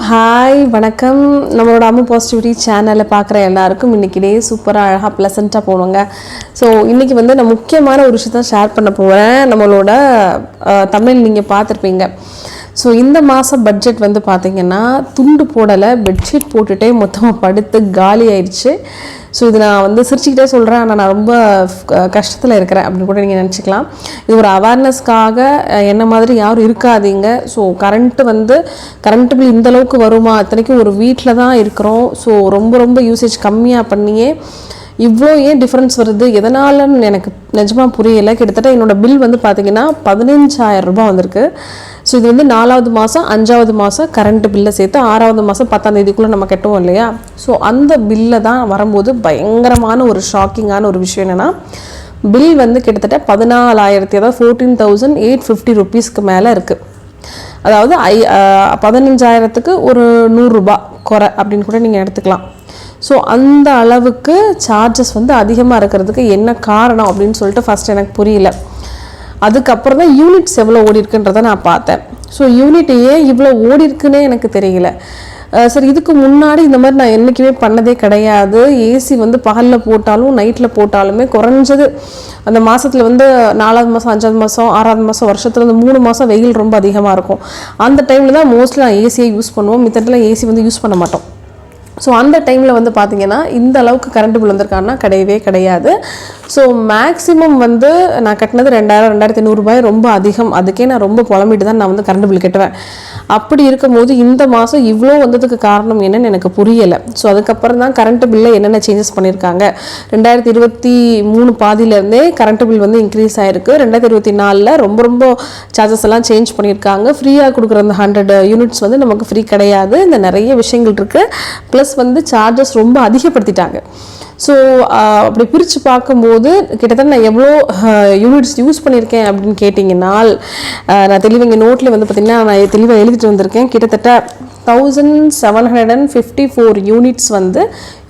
Hi வணக்கம். நம்மளோட Ammu positivity சேனலை பார்க்குற எல்லாருக்கும் இன்றைக்கி டே சூப்பராக அழகாக ப்ளசண்ட்டாக போகணுங்க. ஸோ இன்றைக்கி வந்து நான் முக்கியமான ஒரு விஷயத்த ஷேர் பண்ண போகிறேன். நம்மளோட தமிழ் நீங்கள் பார்த்துருப்பீங்க. ஸோ இந்த மாதம் பட்ஜெட் வந்து பார்த்திங்கன்னா துண்டு போடலை, பெட்ஷீட் போட்டுகிட்டே மொத்தமாக படுத்து காலி ஆயிடுச்சு. ஸோ இது நான் வந்து சிரிச்சுக்கிட்டே சொல்கிறேன், ஆனால் நான் ரொம்ப கஷ்டத்தில் இருக்கிறேன் அப்படின்னு கூட நீங்கள் நினச்சிக்கலாம். இது ஒரு அவேர்னஸ்க்காக என்ன மாதிரி யாரும் இருக்காதீங்க. ஸோ கரண்ட்டு பில் இந்தளவுக்கு வருமா, இத்தனைக்கும் ஒரு வீட்டில் தான் இருக்கிறோம். ஸோ ரொம்ப யூசேஜ் கம்மியாக பண்ணியே இவ்வளோ ஏன் டிஃப்ரென்ஸ் வருது, எதனாலன்னு எனக்கு நிஜமாக புரியலை. கிட்டத்தட்ட என்னோடய பில் வந்து பார்த்திங்கன்னா 15,000 ரூபாய் வந்திருக்கு. ஸோ இது வந்து 4வது மாதம் 5வது மாதம் கரண்ட் பில்லை சேர்த்து 6வது மாதம் 10ஆம் தேதிக்குள்ளே நம்ம கட்டுவோம் இல்லையா. ஸோ அந்த பில்லை தான் வரும்போது பயங்கரமான ஒரு ஷாக்கிங்கான ஒரு விஷயம் என்னென்னா, பில் வந்து கிட்டத்தட்ட 14,000 அதாவது 14,850 ருபீஸ்க்கு மேலே இருக்குது. அதாவது 15,000க்கு ஒரு 100 ரூபாய் குறை அப்படின்னு கூட நீங்கள் எடுத்துக்கலாம். ஸோ அந்த அளவுக்கு சார்ஜஸ் வந்து அதிகமாக இருக்கிறதுக்கு என்ன காரணம் அப்படின்னு சொல்லிட்டு ஃபஸ்ட் எனக்கு புரியல. அதுக்கப்புறம் தான் யூனிட்ஸ் எவ்வளோ ஓடி இருக்குன்றதை நான் பார்த்தேன். ஸோ யூனிட் ஏன் இவ்வளோ ஓடி இருக்குன்னே எனக்கு தெரியல. சரி, இதுக்கு முன்னாடி இந்த மாதிரி நான் என்றைக்குமே பண்ணதே கிடையாது. ஏசி வந்து பகலில் போட்டாலும் நைட்டில் போட்டாலுமே குறைஞ்சது அந்த மாதத்தில் வந்து 4வது மாதம் 5வது மாதம் 6வது மாதம் வருஷத்தில் வந்து 3 மாதம் வெயில் ரொம்ப அதிகமாக இருக்கும். அந்த டைமில் தான் மோஸ்ட்லி நான் ஏசியை யூஸ் பண்ணுவோம். மித்தத்தில் ஏசி வந்து யூஸ் பண்ண மாட்டோம். ஸோ அந்த டைமில் வந்து பார்த்திங்கன்னா இந்த அளவுக்கு கரண்ட் பில் வந்திருக்காங்கன்னா கிடையவே கிடையாது. ஸோ மேக்ஸிமம் வந்து நான் கட்டினது 2,000-2,500 ரூபாய் ரொம்ப அதிகம். அதுக்கே நான் ரொம்ப புலம்பிட்டு தான் நான் வந்து கரண்ட் பில் கட்டுவேன். அப்படி இருக்கும்போது இந்த மாதம் இவ்வளோ வந்ததுக்கு காரணம் என்னன்னு எனக்கு புரியலை. ஸோ அதுக்கப்புறம் தான் கரண்ட் பில்லில் என்னென்ன சேஞ்சஸ் பண்ணியிருக்காங்க. 2023 பாதியிலேருந்தே கரண்ட் பில் வந்து இன்க்ரீஸ் ஆகிருக்கு. 2024 ரொம்ப சார்ஜஸ் எல்லாம் சேஞ்ச் பண்ணியிருக்காங்க. ஃப்ரீயாக கொடுக்குற அந்த 100 யூனிட்ஸ் வந்து நமக்கு ஃப்ரீ கிடையாது. இந்த நிறைய விஷயங்கள் இருக்குது. ப்ளஸ் வந்து சார்ஜஸ் ரொம்ப அதிகப்படுத்திட்டாங்க. ஸோ அப்படி பிரித்து பார்க்கும்போது கிட்டத்தட்ட நான் எவ்வளோ யூனிட்ஸ் யூஸ் பண்ணியிருக்கேன் அப்படின்னு கேட்டிங்கன்னா, நான் தெளிவாக இங்கே நோட்டில் வந்து பார்த்திங்கன்னா நான் தெளிவாக எழுதிட்டு வந்திருக்கேன். கிட்டத்தட்ட 1,754 யூனிட்ஸ் வந்து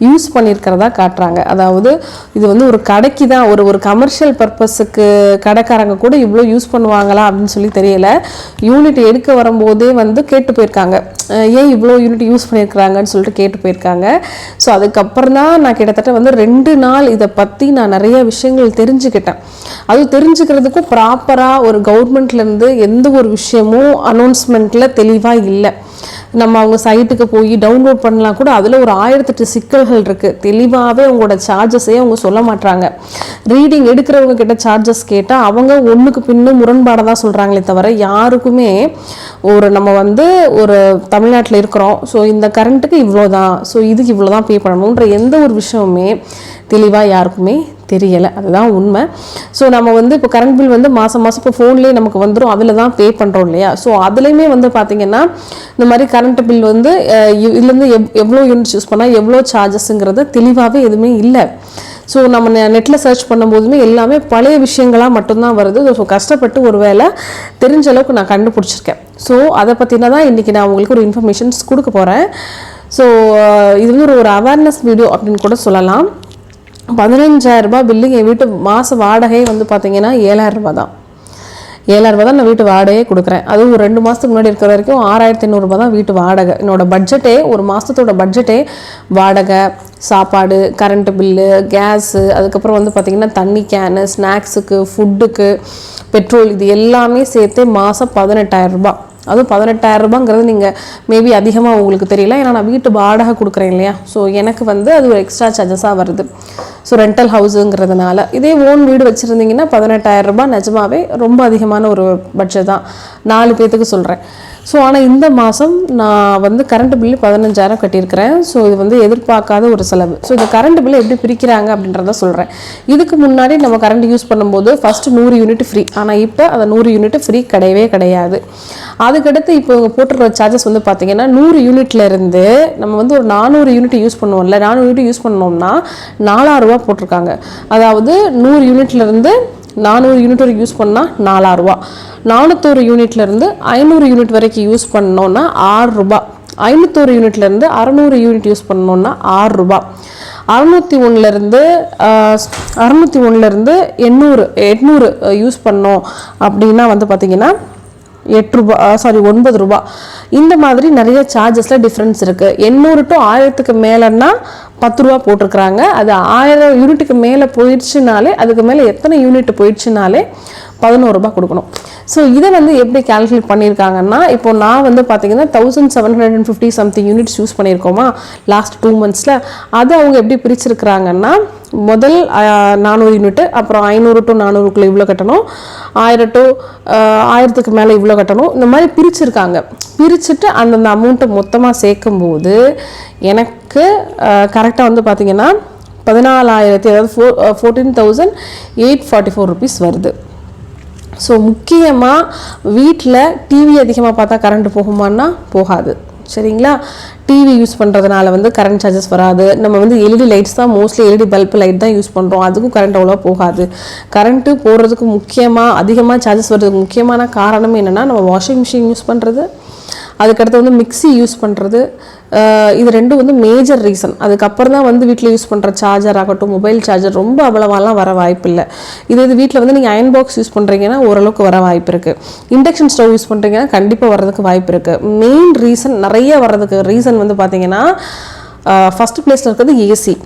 யூஸ் பண்ணியிருக்கிறதா காட்டுறாங்க. அதாவது இது வந்து ஒரு கடைக்கு தான், ஒரு கமர்ஷியல் பர்பஸுக்கு கடைக்காரங்க கூட இவ்வளோ யூஸ் பண்ணுவாங்களா அப்படின்னு சொல்லி தெரியல. யூனிட் எடுக்க வரும்போதே வந்து கேட்டு போயிருக்காங்க, ஏன் இவ்வளோ யூனிட் யூஸ் பண்ணியிருக்கிறாங்கன்னு சொல்லிட்டு கேட்டு போயிருக்காங்க. ஸோ அதுக்கப்புறம் தான் நான் கிட்டத்தட்ட வந்து 2 நாள் இதை பற்றி நான் நிறைய விஷயங்கள் தெரிஞ்சுக்கிட்டேன். அது தெரிஞ்சுக்கிறதுக்கும் ப்ராப்பராக ஒரு கவர்மெண்ட்லேருந்து எந்த ஒரு விஷயமும் அனௌன்ஸ்மெண்ட்டில் தெளிவாக இல்லை. நம்ம அவங்க சைட்டுக்கு போய் டவுன்லோட் பண்ணலாம் கூட அதில் ஒரு 1008 சிக்கல்கள் இருக்குது. தெளிவாகவே அவங்களோட சார்ஜஸே அவங்க சொல்ல மாட்டாங்க. ரீடிங் எடுக்கிறவங்க கிட்ட சார்ஜஸ் கேட்டால் அவங்க ஒன்றுக்கு பின்னும் முரண்பாடாக தான் சொல்கிறாங்களே தவிர யாருக்குமே நம்ம வந்து ஒரு தமிழ்நாட்டில் இருக்கிறோம், ஸோ இந்த கரண்ட்டுக்கு இவ்வளோ தான், ஸோ இதுக்கு இவ்வளோ தான் பே பண்ணணுன்ற எந்த ஒரு விஷயமுமே தெளிவாக யாருக்குமே தெரியலை. அதுதான் உண்மை. ஸோ நம்ம வந்து இப்போ கரண்ட் பில் வந்து மாதம் இப்போ ஃபோன்லேயே நமக்கு வந்துடும், அதில் தான் பே பண்ணுறோம் இல்லையா. ஸோ அதுலேயுமே வந்து பார்த்திங்கன்னா இந்த மாதிரி கரண்ட் பில் வந்து இதுலேருந்து எவ்வளோ யூனிட்ஸ் யூஸ் பண்ணால் எவ்வளோ சார்ஜஸ்ங்கிறது தெளிவாகவே எதுவுமே இல்லை. ஸோ நம்ம நெட்டில் சர்ச் பண்ணும்போதுமே எல்லாமே பழைய விஷயங்களாக மட்டும்தான் வருது. ஸோ கஷ்டப்பட்டு ஒரு வேளை தெரிஞ்ச அளவுக்கு நான் கண்டுபிடிச்சிருக்கேன். ஸோ அதை பற்றினா தான் இன்றைக்கி நான் உங்களுக்கு ஒரு இன்ஃபர்மேஷன்ஸ் கொடுக்க போகிறேன். ஸோ இது வந்து ஒரு அவேர்னஸ் வீடியோ அப்படின்னு கூட சொல்லலாம். 15,000 ரூபாய் பில்லுங்க. என் வீட்டு மாத வாடகை வந்து பார்த்திங்கன்னா 7,000 ரூபா தான். 7,000 ரூபா தான் நான் வீட்டு வாடகையே கொடுக்குறேன். அதுவும் ஒரு 2 மாதத்துக்கு முன்னாடி இருக்கிற வரைக்கும் 6,500 ரூபா தான் வீட்டு வாடகை. என்னோடய பட்ஜெட்டே ஒரு மாதத்தோட பட்ஜெட்டே வாடகை, சாப்பாடு, கரண்ட்டு பில்லு, கேஸு, அதுக்கப்புறம் வந்து பார்த்திங்கன்னா தண்ணி கேனு, ஸ்நாக்ஸுக்கு, ஃபுட்டுக்கு, பெட்ரோல், இது எல்லாமே சேர்த்து மாதம் 18,000 ரூபா. அதுவும் 18,000 ரூபாங்கிறது நீங்கள் மேபி அதிகமாக உங்களுக்கு தெரியல, ஏன்னா நான் வீட்டு வாடகை கொடுக்குறேன் இல்லையா. ஸோ எனக்கு வந்து அது ஒரு எக்ஸ்ட்ரா சார்ஜஸாக வருது. ஸோ ரெண்டல் ஹவுஸுங்கிறதுனால. இதே ஓன் வீடு வச்சுருந்தீங்கன்னா 18,000 ரூபாய் நிஜமாவே ரொம்ப அதிகமான ஒரு பட்ஜெட் தான். 4 பேர்த்துக்கு சொல்கிறேன். ஸோ ஆனால் இந்த மாதம் நான் வந்து கரண்ட் பில்லு 15,000 கட்டியிருக்கிறேன். ஸோ இது வந்து எதிர்பார்க்காத ஒரு செலவு. ஸோ இந்த கரண்ட் பில்லு எப்படி பிரிக்கிறாங்க அப்படின்றத சொல்கிறேன். இதுக்கு முன்னாடி நம்ம கரண்ட் யூஸ் பண்ணும்போது ஃபஸ்ட்டு 100 யூனிட் ஃப்ரீ, ஆனால் இப்போ அந்த 100 யூனிட் ஃப்ரீ கிடையவே கிடையாது. அதுக்கடுத்து இப்போ இவங்க போட்டுற சார்ஜஸ் வந்து பார்த்திங்கன்னா 100 யூனிட்லேருந்து நம்ம வந்து ஒரு 400 யூனிட் யூஸ் பண்ணுவோம்ல, 400 யூனிட் யூஸ் பண்ணோம்னா 4,000 ரூபா போட்டிருக்காங்க. அதாவது 100 யூனிட்லேருந்து 400 யூனிட் வரைக்கும் யூஸ் பண்ணால் 4,000 ரூபா. 401 யூனிட்லேருந்து 500 யூனிட் வரைக்கும் யூஸ் பண்ணோன்னா 6 ரூபா. 501 யூனிட்லேருந்து 600 யூனிட் யூஸ் பண்ணோன்னா 6 ரூபா. 601லேருந்து 800 யூஸ் பண்ணோம் அப்படின்னா வந்து பார்த்திங்கன்னா 8 ரூபா, சாரி 9 ரூபா. இந்த மாதிரி நிறைய சார்ஜஸில் டிஃப்ரென்ஸ் இருக்குது. 800 to 1000க்கு மேலேன்னா 10 ரூபா போட்டிருக்கிறாங்க. அது 1000 யூனிட்டுக்கு மேலே போயிடுச்சுனாலே, அதுக்கு மேலே எத்தனை யூனிட் போயிடுச்சுனாலே 11 ரூபா கொடுக்கணும். ஸோ இதை வந்து எப்படி கால்குலேட் பண்ணியிருக்காங்கன்னா, இப்போ நான் வந்து பார்த்தீங்கன்னா 1750 சம்திங் யூனிட்ஸ் யூஸ் பண்ணியிருக்கோமா லாஸ்ட் 2 monthஸில். அதை அவங்க எப்படி பிரிச்சிருக்கிறாங்கன்னா, முதல் 400 யூனிட்டு, அப்புறம் 500 to 400க்குள்ளே இவ்வளோ கட்டணும், 1000 to 1000க்கு மேலே இவ்வளோ கட்டணும், இந்த மாதிரி பிரிச்சிருக்காங்க. பிரிச்சுட்டு அந்தந்த அமௌண்ட்டை மொத்தமாக சேர்க்கும்போது எனக்கு கரெக்டாக வந்து பார்த்தீங்கன்னா 14,000, அதாவது 14,844 ருபீஸ் வருது. ஸோ முக்கியமாக வீட்டில் டிவி அதிகமாக பார்த்தா கரண்ட் போகுமான்னா போகாது, சரிங்களா? டிவி யூஸ் பண்ணுறதுனால வந்து கரண்ட் சார்ஜஸ் வராது. நம்ம வந்து எல்இடி லைட்ஸ் தான், மோஸ்ட்லி எல்இடி பல்ப் லைட் தான் யூஸ் பண்ணுறோம், அதுக்கும் கரண்ட் அவ்வளோ போகாது. கரண்ட்டு போடுறதுக்கு அதிகமாக சார்ஜஸ் வர்றதுக்கு முக்கியமான காரணம் என்னென்னா, நம்ம வாஷிங் மிஷின் யூஸ் பண்ணுறது, அதுக்கடுத்து வந்து மிக்சி யூஸ் பண்ணுறது, இது ரெண்டும் வந்து மேஜர் ரீசன். அதுக்கப்புறம் தான் வந்து வீட்டில் யூஸ் பண்ணுற சார்ஜர் ஆகட்டும், மொபைல் சார்ஜர் ரொம்ப அவ்வளவாலாம் வர வாய்ப்பு இல்லை. இது வீட்டில் வந்து நீங்கள் அயன் பாக்ஸ் யூஸ் பண்ணுறீங்கன்னா ஓரளவுக்கு வர வாய்ப்பு இருக்குது. இண்டக்ஷன் ஸ்டவ் யூஸ் பண்ணுறீங்கன்னா கண்டிப்பாக வர்றதுக்கு வாய்ப்பு இருக்குது. மெயின் ரீசன், நிறைய வர்றதுக்கு ரீசன் வந்து பார்த்தீங்கன்னா, ஃபஸ்ட் பிளேஸில் இருக்கிறது ஏசி.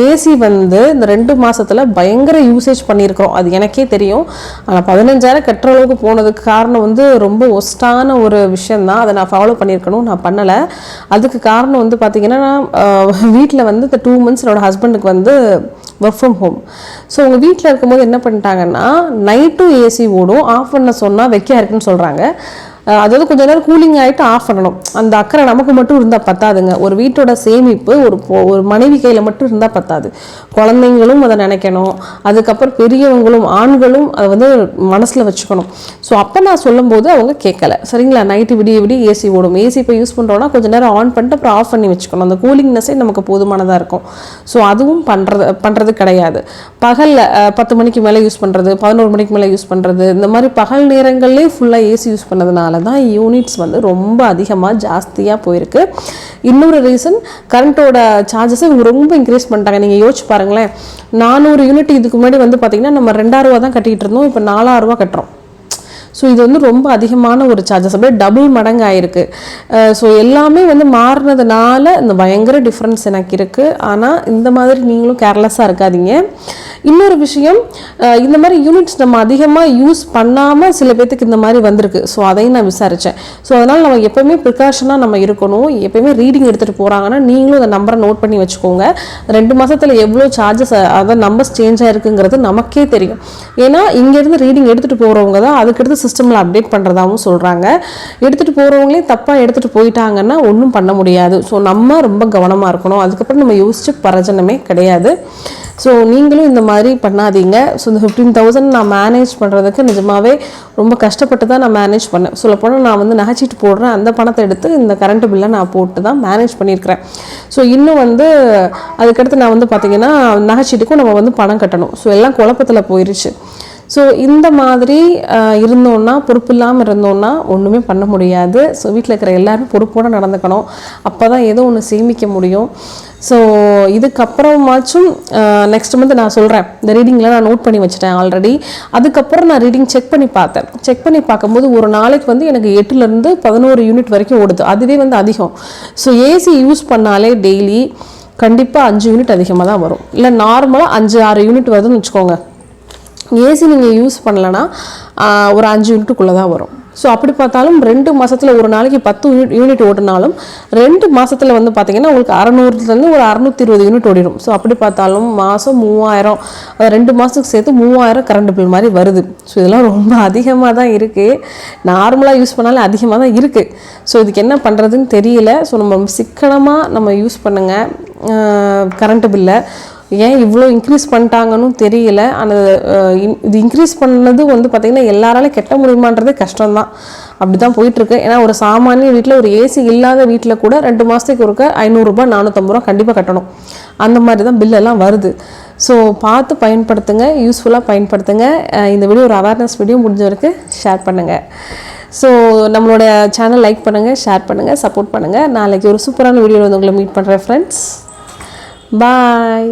ஏசி வந்து இந்த 2 மாதத்தில் பயங்கர யூசேஜ் பண்ணியிருக்கிறோம், அது எனக்கே தெரியும். ஆனால் 15,000 கட்டுற அளவுக்கு போனதுக்கு காரணம் வந்து ரொம்ப ஒஸ்ட்டான ஒரு விஷயந்தான். அதை நான் ஃபாலோ பண்ணியிருக்கணும், நான் பண்ணலை. அதுக்கு காரணம் வந்து பார்த்திங்கன்னா, வீட்டில் வந்து இந்த 2 months என்னோடய ஹஸ்பண்டுக்கு வந்து ஒர்க் ஃப்ரம் ஹோம். ஸோ உங்கள் வீட்டில் இருக்கும்போது என்ன பண்ணிட்டாங்கன்னா, நைட்டும் ஏசி ஓடும், ஆஃப் பண்ண சொன்னால் வெக்கையாக இருக்குன்னு சொல்கிறாங்க. அதாவது கொஞ்சம் நேரம் கூலிங் ஆகிட்டு ஆஃப் பண்ணணும். அந்த அக்கறை நமக்கு மட்டும் இருந்தால் பத்தாதுங்க. ஒரு வீட்டோட சேமிப்பு ஒரு மனைவி கையில் மட்டும் இருந்தால் பத்தாது, குழந்தைங்களும் அதை நினைக்கணும், அதுக்கப்புறம் பெரியவங்களும் ஆண்களும் அதை வந்து மனசில் வச்சுக்கணும். ஸோ அப்போ நான் சொல்லும்போது அவங்க கேட்கலை, சரிங்களா? நைட்டு விடிய ஏசி ஓடும். ஏசி இப்போ யூஸ் பண்ணுறோன்னா கொஞ்சம் நேரம் ஆன் பண்ணிட்டு அப்புறம் ஆஃப் பண்ணி வச்சுக்கணும், அந்த கூலிங்னஸே நமக்கு போதுமானதாக இருக்கும். ஸோ அதுவும் பண்ணுறது கிடையாது. பகலில் 10 மணிக்கு மேலே யூஸ் பண்ணுறது, 11 மணிக்கு மேலே யூஸ் பண்ணுறது, இந்த மாதிரி பகல் நேரங்கள்லேயே ஃபுல்லாக ஏசி யூஸ் பண்ணதுனால தான் யூனிட்ஸ் வந்து ரொம்ப அதிகமாக ஜாஸ்தியாக போயிருக்கு. இன்னொரு ரீசன், கரண்ட்டோட சார்ஜஸை இவங்க ரொம்ப இன்க்ரீஸ் பண்ணிட்டாங்க. நீங்கள் யோசிச்சு பாருங்களேன், 400 யூனிட் இதுக்கு முன்னாடி வந்து பார்த்திங்கன்னா நம்ம 2,000 ரூபா தான் கட்டிகிட்டு இருந்தோம், இப்போ 4,000 ரூபா கட்டுறோம். ஸோ இது வந்து ரொம்ப அதிகமான ஒரு சார்ஜஸ், அப்படியே டபுள் மடங்கு ஆயிருக்கு. ஸோ எல்லாமே வந்து மாறினதுனால இந்த பயங்கர டிஃப்ரென்ஸ் எனக்கு இருக்குது. ஆனால் இந்த மாதிரி நீங்களும் கேர்லெஸ்ஸாக இருக்காதீங்க. இன்னொரு விஷயம், இந்த மாதிரி யூனிட்ஸ் நம்ம அதிகமாக யூஸ் பண்ணாமல் சில பேர்த்துக்கு இந்த மாதிரி வந்திருக்கு. ஸோ அதையும் நான் விசாரித்தேன். ஸோ அதனால் நம்ம எப்போவுமே ப்ரிகாஷனாக நம்ம இருக்கணும். எப்போயுமே ரீடிங் எடுத்துகிட்டு போகிறாங்கன்னா நீங்களும் அந்த நம்பரை நோட் பண்ணி வச்சுக்கோங்க. 2 மாதத்தில் எவ்வளோ சார்ஜஸ், அதாவது நம்பர்ஸ் சேஞ்ச் ஆகிருக்குங்கிறது நமக்கே தெரியும். ஏன்னா இங்கேருந்து ரீடிங் எடுத்துகிட்டு போகிறவங்க தான் அதுக்கடுத்து சிஸ்டமில் அப்டேட் பண்ணுறதாகவும் சொல்கிறாங்க. எடுத்துகிட்டு போகிறவங்களே தப்பாக எடுத்துகிட்டு போயிட்டாங்கன்னா ஒன்றும் பண்ண முடியாது. ஸோ நம்ம ரொம்ப கவனமாக இருக்கணும். அதுக்கப்புறம் நம்ம யோசிச்சு பிரயோஜனமே கிடையாது. ஸோ நீங்களும் இந்த மாதிரி பண்ணாதீங்க. ஸோ இந்த 15,000 நான் மேனேஜ் பண்ணுறதுக்கு நிஜமாகவே ரொம்ப கஷ்டப்பட்டு தான் நான் மேனேஜ் பண்ணேன். சொல்லப்போனால் நான் வந்து நகைச்சீட்டு போடுறேன், அந்த பணத்தை எடுத்து இந்த கரண்ட் பில்லை நான் போட்டு தான் மேனேஜ் பண்ணியிருக்கிறேன். ஸோ இன்னும் வந்து அதுக்கடுத்து நான் வந்து பார்த்திங்கன்னா நகைச்சீட்டுக்கும் நம்ம வந்து பணம் கட்டணும். ஸோ எல்லாம் குழப்பத்தில் போயிடுச்சு. ஸோ இந்த மாதிரி இருந்தோன்னா, பொறுப்பு இல்லாமல் இருந்தோன்னா ஒன்றுமே பண்ண முடியாது. ஸோ வீட்டில் இருக்கிற எல்லாரும் பொறுப்போடு நடந்துக்கணும், அப்போ தான் ஏதோ ஒன்று சேமிக்க முடியும். ஸோ இதுக்கப்புறமாச்சும் நெக்ஸ்ட் மந்த் நான் சொல்கிறேன். இந்த ரீடிங்கில் நான் நோட் பண்ணி வச்சுட்டேன் ஆல்ரெடி. அதுக்கப்புறம் நான் ரீடிங் செக் பண்ணி பார்த்தேன். செக் பண்ணி பார்க்கும்போது ஒரு நாளைக்கு வந்து எனக்கு 8லேருந்து 11 யூனிட் வரைக்கும் ஓடுது. அதுவே வந்து அதிகம். ஸோ ஏசி யூஸ் பண்ணாலே டெய்லி கண்டிப்பாக 5 யூனிட் அதிகமாக தான் வரும். இல்லை நார்மலாக 5-6 யூனிட் வருதுன்னு வச்சுக்கோங்க. ஏசி நீங்கள் யூஸ் பண்ணலைன்னா ஒரு 5 யூனிட்டுக்குள்ளே தான் வரும். ஸோ அப்படி பார்த்தாலும் 2 மாதத்தில் ஒரு நாளைக்கு 10 யூனிட் ஓடினாலும் 2 மாதத்தில் வந்து பார்த்திங்கன்னா உங்களுக்கு 600லேருந்து ஒரு 620 யூனிட் ஓடிடும். ஸோ அப்படி பார்த்தாலும் மாதம் 3000, 2 மாதத்துக்கு சேர்த்து 3000 கரண்ட் பில் மாதிரி வருது. ஸோ இதெல்லாம் ரொம்ப அதிகமாக தான் இருக்குது. நார்மலாக யூஸ் பண்ணாலே அதிகமாக தான் இருக்குது. ஸோ இதுக்கு என்ன பண்ணுறதுன்னு தெரியல. ஸோ நம்ம சிக்கனமாக நம்ம யூஸ் பண்ணுங்கள் கரண்ட் பில்லை. ஏன் இவ்வளோ இன்க்ரீஸ் பண்ணிட்டாங்கன்னு தெரியல. ஆனால் இது இன்க்ரீஸ் பண்ணது வந்து பார்த்திங்கன்னா எல்லாராலையும் கட்ட முடியுமான்றதே கஷ்டம்தான். அப்படி தான் போயிட்டுருக்கு. ஏன்னா ஒரு சாமானிய வீட்டில், ஒரு ஏசி இல்லாத வீட்டில் கூட 2 மாதத்துக்கு ஒருக்க 500 ரூபா 450 ரூபா கண்டிப்பாக கட்டணும். அந்த மாதிரி தான் பில்லெல்லாம் வருது. ஸோ பார்த்து பயன்படுத்துங்க, யூஸ்ஃபுல்லாக பயன்படுத்துங்க. இந்த வீடியோ ஒரு அவேர்னஸ் வீடியோ, முடிஞ்ச வரைக்கும் ஷேர் பண்ணுங்கள். ஸோ நம்மளோட சேனல் லைக் பண்ணுங்கள், ஷேர் பண்ணுங்கள், சப்போர்ட் பண்ணுங்கள். நாளைக்கு ஒரு சூப்பரான வீடியோவில் வந்து உங்களை மீட் பண்ணுறேன் ஃப்ரெண்ட்ஸ். பாய்.